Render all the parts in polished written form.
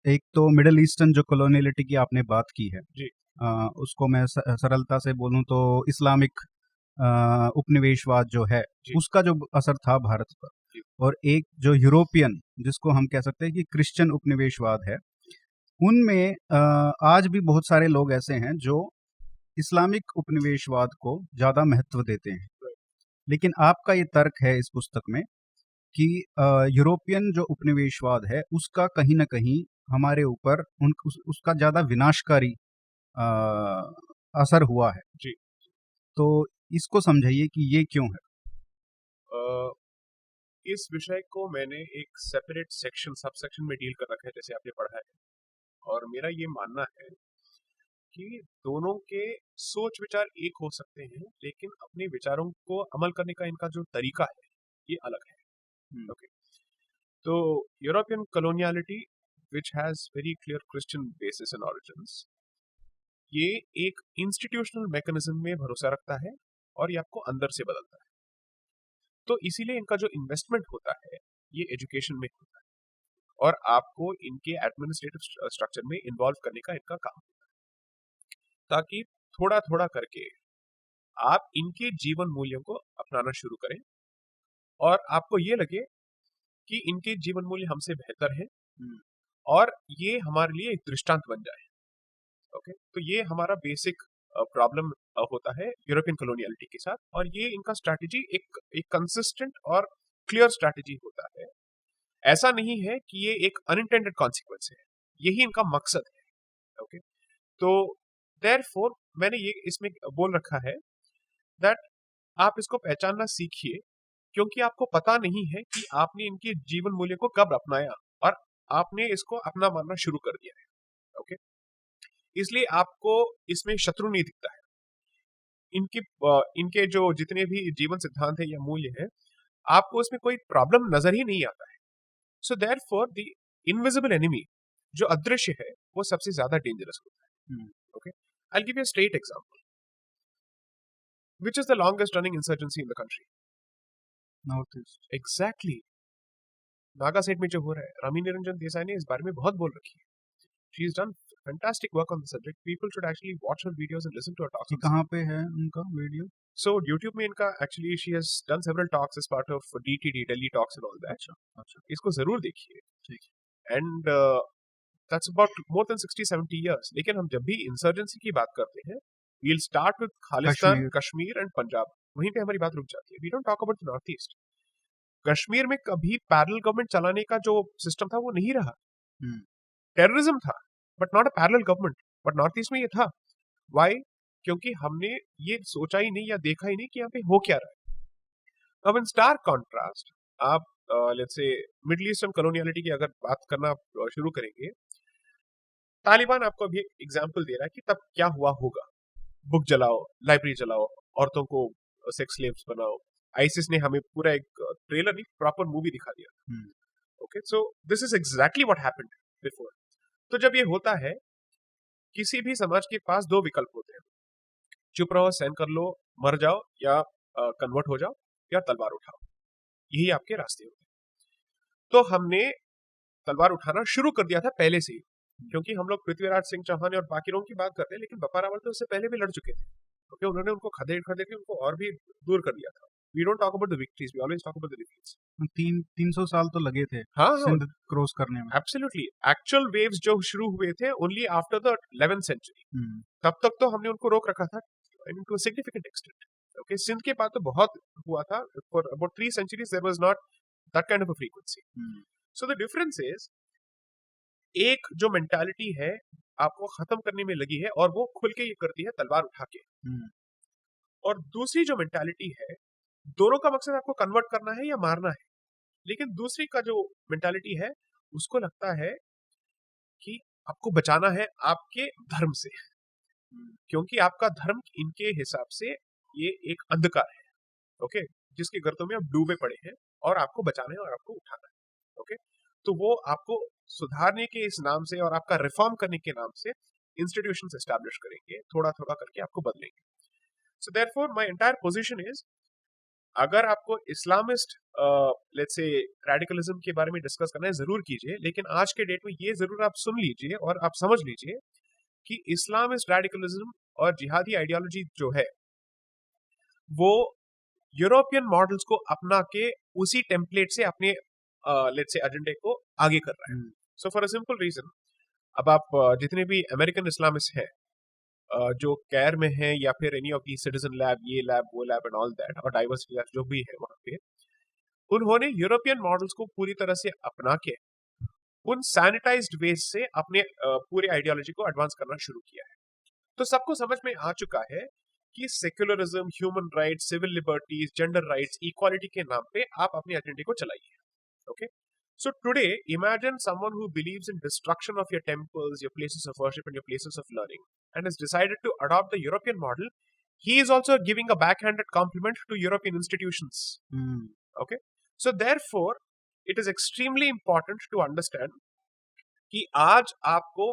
एक तो middle eastern जो कॉलोनियलिटी की आपने बात की है, जी उसको मैं सरलता से बोलूँ तो इस्लामिक उपनिवेशवाद जो है, जी उसका जो असर था भारत पर, जी और एक जो यूरोपियन, जिसको हम कह सकते हैं कि क्रिश्चियन उपनिवेशवाद है, उनमें आज भी बहुत सारे लोग ऐसे हैं जो इस्लामिक उपनिवेशवाद को ज़्यादा महत्व देते हैं। लेकिन आपका ये तर्क है इस पुस्तक में कि यूरोपियन जो उपनिवेशवाद है, उसका कहीं न कहीं हमारे ऊपर उसका ज़्यादा विनाशकारी अ, असर हुआ है। जी तो इसको समझाइए कि ये क्यों है? अ, इस विषय को मैंने एक सेपरेट सेक्शन सब सेक्शन में डील कर रखा है, जैसे आपने पढ़ा है। और मेरा ये मानना है कि दोनों के सोच विचार एक हो सकते हैं, लेकिन अपने विचारों को अमल करने का इनका जो तरीका है ये अलग है। हुँ, ओके, तो European coloniality which has very clear Christian basis and origins, ये एक इंस्टीट्यूशनल मैकेनिज्म में भरोसा रखता है और ये आपको अंदर से बदलता है। तो इसीलिए इनका जो इन्वेस्टमेंट होता है ये एजुकेशन में होता है, और आपको इनके एडमिनिस्ट्रेटिव स्ट्रक्चर में इन्वॉल्व करने का इनका काम, ताकि थोड़ा थोड़ा करके आप इनके जीवन मूल्यों को अपनाना शुरू करें और आपको ये लगे कि इनके जीवन मूल्य हमसे बेहतर हैं, हुँ, और ये हमारे लिए एक दृष्टांत बन जाए। ओके, तो ये हमारा बेसिक प्रॉब्लम होता है यूरोपियन कॉलोनियलिटी के साथ, और ये इनका स्ट्रैटेजी एक कंसिस्टेंट और क्लियर स्ट्रैटेजी होता है। ऐसा नहीं है कि ये एक अनइंटेंडेड कॉन्सिक्वेंस है, यही इनका मकसद है। ओके, तो देयरफॉर मैंने ये इसमें बोल रखा है दैट आप इसको पहचानना सीखिए, क्योंकि आपको पता नहीं है कि आपने इनके जीवन मूल्य को कब अपनाया और आपने इसको अपना मानना शुरू कर दिया है। ओके, इसलिए आपको इसमें शत्रु नहीं दिखता है। इनके जो जितने भी जीवन सिद्धांत है या मूल्य है, आपको इसमें कोई प्रॉब्लम नजर ही नहीं आता है। So therefore the invisible enemy, जो अदृश्य है, वो सबसे ज्यादा डेंजरस होता है। Hmm, okay, I give you a straight example, which is the longest running insurgency in the country? North east. Exactly, Naga सेट में जो हो रहा है, रमी निरंजन देसाई ने इस बारे में बहुत बोल रखी है। She is done fantastic work on the subject. People should actually watch her videos and listen to her talks ये on the कहाँ subject. पे है उनका वीडियो? So YouTube में इनका actually she has done several talks as part of DTD Delhi talks and all that. अच्छा, अच्छा, इसको जरूर देखिए। ठीक And that's about more than 60-70 years. लेकिन हम जब भी इंसर्जेंसी की बात करते हैं, we'll start with है। खालिस्तान, कश्मीर। कश्मीर and पंजाब। वहीं पे हमारी बात रुक जाती है। We don't talk about the North East. Kashmir में कभी पैरेलल गवर्नमेंट चलाने का जो सिस्टम था वो नहीं रहा। हुँ, टेररिज्म था, but not a parallel government. But north east में ये था। वाई? क्योंकि हमने ये सोचा ही नहीं या देखा ही नहीं कि यहाँ पे हो क्या रहा है। अब इन स्टार कॉन्ट्रास्ट आप let's say middle eastern coloniality की अगर बात करना शुरू करेंगे, तालिबान आपको अभी एक एग्जाम्पल दे रहा है कि तब क्या हुआ होगा। बुक जलाओ, लाइब्रेरी जलाओ, औरतों को सेक्स स्लेव्स बनाओ। आईसिस ने हमें पूरा एक ट्रेलर नहीं, प्रॉपर मूवी दिखा दिया। Hmm, okay, so this is exactly what happened before. तो जब ये होता है, किसी भी समाज के पास दो विकल्प होते हैं, चुप रहो, सहन कर लो, मर जाओ, या कन्वर्ट हो जाओ, या तलवार उठाओ। यही आपके रास्ते होते हैं। तो हमने तलवार उठाना शुरू कर दिया था पहले से ही, क्योंकि हम लोग पृथ्वीराज सिंह चौहान और बाकी लोगों की बात करते हैं, लेकिन बप्पा रावल तो उससे पहले भी लड़ चुके थे। ओके, उन्होंने उनको खदेड़ खदेड़ के उनको और भी दूर कर दिया था। We don't talk about the victories, we always talk about the defeats. 300 साल तो लगे थे हाँ हाँ, सिंध क्रॉस करने में। एब्सोल्युटली। एक्चुअल वेव्स जो शुरू हुए थे only after the 11th century. Hmm, तब तक तो हमने उनको रोक रखा था to a significant extent. Okay, Sindh के बाद तो बहुत हुआ था। For about 3 centuries there was not that kind of a frequency. Hmm, so the difference is, एक जो मेंटालिटी है आपको खत्म करने में लगी है और वो खुल के ये करती है तलवार उठा के, हुँ, और दूसरी जो मेंटालिटी है, दोनों का मकसद आपको कन्वर्ट करना है या मारना है। लेकिन दूसरी का जो मेंटालिटी है, उसको लगता है कि आपको बचाना है आपके धर्म से, हुँ, क्योंकि आपका धर्म इनके हिसाब से ये एक अंधकार है। ओके, जिसके गर्तों में आप डूबे पड़े हैं, और आपको बचाना है और आपको उठाना है। ओके, तो वो आपको सुधारने के इस नाम से और आपका रिफॉर्म करने के नाम से इंस्टीट्यूशंस एस्टैब्लिश करेंगे, थोड़ा थोड़ा करके आपको बदलेंगे। So therefore my entire position is, अगर आपको इस्लामिस्ट लेट्स से रेडिकलिज्म के बारे में डिस्कस करना है जरूर कीजिए, लेकिन आज के डेट में ये जरूर आप सुन लीजिए और आप समझ लीजिए कि इस्लामिस्ट रेडिकलिज्म और जिहादी आइडियोलॉजी जो है वो यूरोपियन मॉडल्स को अपना के उसी टेम्पलेट से अपने लेट्स से एजेंडे को आगे कर रहा है। So for a simple reason, अब आप जितने भी अमेरिकन इस्लामिस्ट हैं जो कैर में है या फिर any of the citizen lab, ये लैब वो लैब एंड ऑल दैट, और डाइवर्सिटी लैब जो भी है वहां पे, उन्होंने यूरोपियन मॉडल्स को पूरी तरह से अपना के उन सैनिटाइज्ड वेज से अपने पूरे आइडियोलॉजी को एडवांस करना शुरू किया है। तो सबको समझ में आ चुका है कि secularism, human rights, civil liberties, gender rights, equality के नाम पे आप अपने एजेंडे को चलाइए। Okay, so today imagine someone who believes in destruction of your temples, your places of worship and your places of learning, and has decided to adopt the European model. He is also giving a backhanded compliment to European institutions. Okay, so therefore it is extremely important to understand कि आज आपको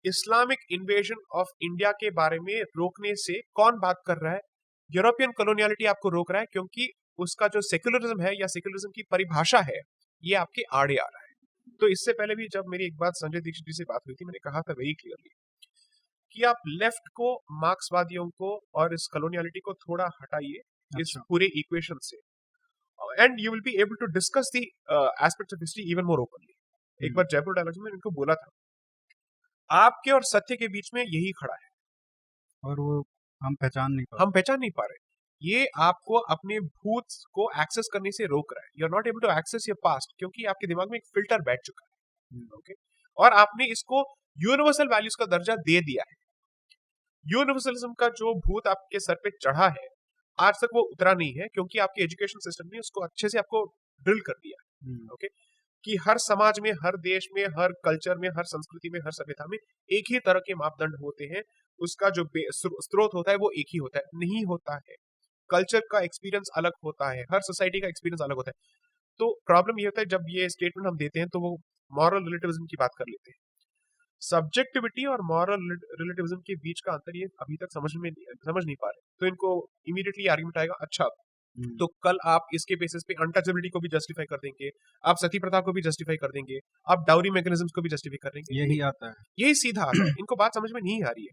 Islamic invasion of India के बारे में रोकने से कौन बात कर रहा है? यूरोपियन कॉलोनियलिटी आपको रोक रहा है, क्योंकि उसका जो सेक्युलरिज्म है या सेक्युलरिज्म की परिभाषा है ये आपके आड़े आ रहा है। तो इससे पहले भी जब मेरी एक बात संजय दीक्षित जी से बात हुई थी, मैंने कहा था वेरी क्लियरली कि आप लेफ्ट को, मार्क्सवादियों को और इस कॉलोनियलिटी को थोड़ा हटाइए इस पूरे इक्वेशन से, and you will be able to discuss the aspects of history even more openly. एक बार जयपुर डायलॉग में इनको बोला था, आपके और सत्य के बीच में यही खड़ा है और वो हम पहचान नहीं पा रहे। ये आपको अपने भूत को एक्सेस करने से रोक रहा है। You are not able to access your past, क्योंकि आपके दिमाग में एक फिल्टर बैठ चुका है। ओके, और आपने इसको यूनिवर्सल वैल्यूज का दर्जा दे दिया है। यूनिवर्सलिज्म का जो भूत आपके सर पे चढ़ा है आज तक वो उतरा नहीं है, क्योंकि आपके एजुकेशन सिस्टम ने उसको अच्छे से आपको ड्रिल कर दिया है। ओके, कि हर समाज में, हर देश में, हर कल्चर में, हर संस्कृति में, हर सभ्यता में एक ही तरह के मापदंड होते हैं। उसका जो स्रोत होता है वो एक ही होता है, नहीं होता है। कल्चर का एक्सपीरियंस अलग होता है, हर सोसाइटी का एक्सपीरियंस अलग होता है। तो प्रॉब्लम ये होता है जब ये स्टेटमेंट हम देते हैं तो वो मॉरल रिलेटिविज्म की बात कर लेते हैं। सब्जेक्टिविटी और मॉरल रिलेटिविज्म के बीच का अंतर ये अभी तक समझ नहीं पा रहे। तो इनको इमीडिएटली आर्गुमेंट आएगा, अच्छा तो कल आप इसके बेसिस पे अनटचेबिलिटी को भी जस्टिफाई कर देंगे, आप सती प्रथा को भी जस्टिफाई कर देंगे, आप डाउरी मैकेनिज्म्स को भी जस्टिफाई कर देंगे। यही आता है, यही सीधा आता है। इनको बात समझ में नहीं आ रही है।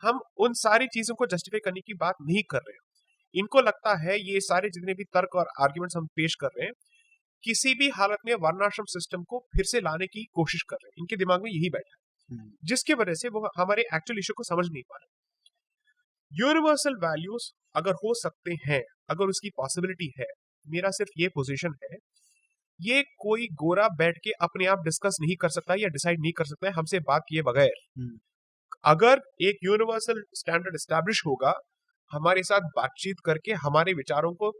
हम उन सारी चीजों को जस्टिफाई करने की बात नहीं कर रहे हैं। इनको लगता है ये सारे जितने भी तर्क और आर्ग्यूमेंट्स हम पेश कर रहे हैं किसी भी हालत में वर्णाश्रम सिस्टम को फिर से लाने की कोशिश कर रहे हैं। इनके दिमाग में यही बैठा है, जिसकी वजह से वो हमारे एक्चुअल इश्यू को समझ नहीं पा रहे। यूनिवर्सल वैल्यूज अगर हो सकते हैं, अगर उसकी पॉसिबिलिटी है, मेरा सिर्फ ये पोजीशन है, ये कोई गोरा बैठ के अपने आप डिस्कस नहीं कर सकता या डिसाइड नहीं कर सकता है हमसे बात किए बगैर। अगर एक यूनिवर्सल स्टैंडर्ड एस्टैब्लिश होगा, हमारे साथ बातचीत करके हमारे विचारों को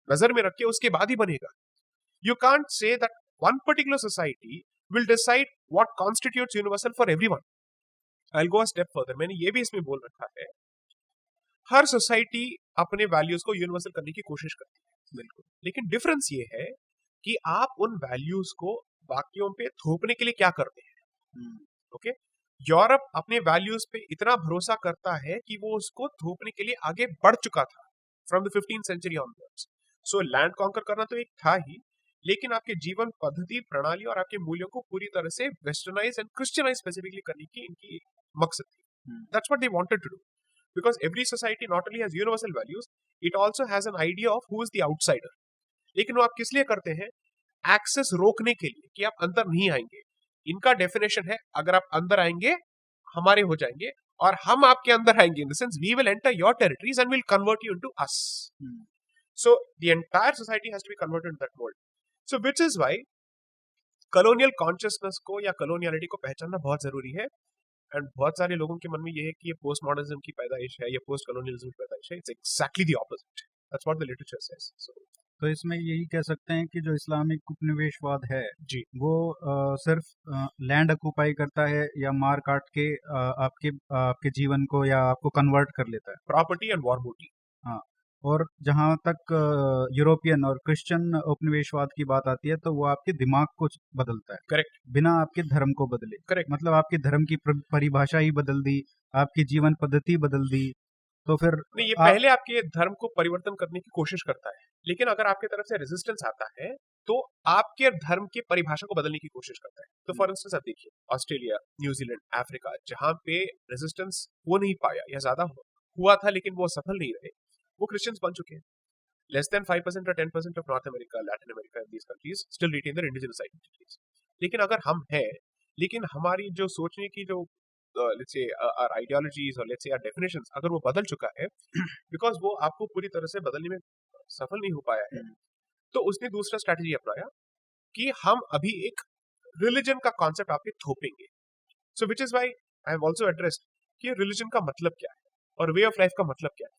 नजर में रख के उसके बाद ही बनेगा। You can't say that one particular society will decide what constitutes universal for everyone. I will go a step further, मैंने ये भी इसमें बोल रखा है, हर सोसाइटी अपने वैल्यूज को यूनिवर्सल करने की कोशिश करती है, बिल्कुल, लेकिन डिफरेंस ये है कि आप उन वैल्यूज को बाकियों पे थोपने के लिए क्या करते हैं। ओके, यूरोप अपने वैल्यूज पे इतना भरोसा करता है कि वो उसको थोपने के लिए आगे बढ़ चुका था from the 15th century onwards. So land conquer करना तो एक था ही, लेकिन आपके जीवन पद्धति, प्रणाली और आपके मूल्यों को पूरी तरह से वेस्टर्नाइज एंड क्रिश्चियनाइज स्पेसिफिकली करने की इनकी मकसद थी। That's what they wanted to do, because every society not only has universal values, it also has an idea of who is the outsider. लेकिन वो आप किस लिए करते हैं? एक्सेस रोकने के लिए, कि आप अंदर नहीं आएंगे। इनका डेफिनेशन है, अगर आप अंदर आएंगे हमारे हो जाएंगे, और हम आपके अंदर आएंगे in the sense we will enter your territories and will convert you into us. So the entire society has to be converted in that mould. So which is why colonial consciousness को या coloniality को पहचानना बहुत जरूरी है। And बहुत सारे लोगों के मन में ये है कि ये पोस्ट मॉडर्निज्म की पैदाइश है या पोस्ट कॉलोनियलिज्म की पैदाइश है। It's exactly the opposite, that's what the literature says. तो इसमें यही कह सकते हैं कि जो इस्लामिक उपनिवेशवाद है जी, वो सिर्फ लैंड ऑक्यूपाई करता है या मार काट के आपके जीवन को या आपको कन्वर्ट कर लेता है, प्रॉपर्टी एंड वॉर बूटी। हाँ, और जहाँ तक यूरोपियन और क्रिश्चियन उपनिवेशवाद की बात आती है तो वो आपके दिमाग को बदलता है, करेक्ट, बिना आपके धर्म को बदले। करेक्ट, मतलब आपके धर्म की परिभाषा ही बदल दी, आपकी जीवन पद्धति बदल दी, तो फिर नहीं, ये आप पहले आपके धर्म को परिवर्तन करने की कोशिश करता है, लेकिन अगर आपके तरफ से रेजिस्टेंस आता है तो आपके धर्म की परिभाषा को बदलने की कोशिश करता है। तो फॉर इंस्टेंस आप देखिए ऑस्ट्रेलिया, न्यूजीलैंड, अफ्रीका, जहां पे रेजिस्टेंस हो नहीं पाया या ज्यादा हुआ था लेकिन वो सफल नहीं रहे, वो क्रिश्चियंस बन चुके हैं। Less than 5% or 10% of North America, Latin America, these countries still retain their indigenous identities. लेकिन अगर हम हैं, लेकिन हमारी जो सोचने की जो लेट्स से आवर आइडियोलॉजीज और लेट्स से आवर डेफिनेशंस अगर वो बदल चुका है, बिकॉज वो आपको पूरी तरह से बदलने में सफल नहीं हो पाया है, तो उसने दूसरा स्ट्रैटेजी अपनाया कि हम अभी एक रिलीजन का कॉन्सेप्ट आप पे थोपेंगे। So which is why I have also addressed कि रिलीजन का मतलब क्या है और वे ऑफ लाइफ का मतलब क्या है।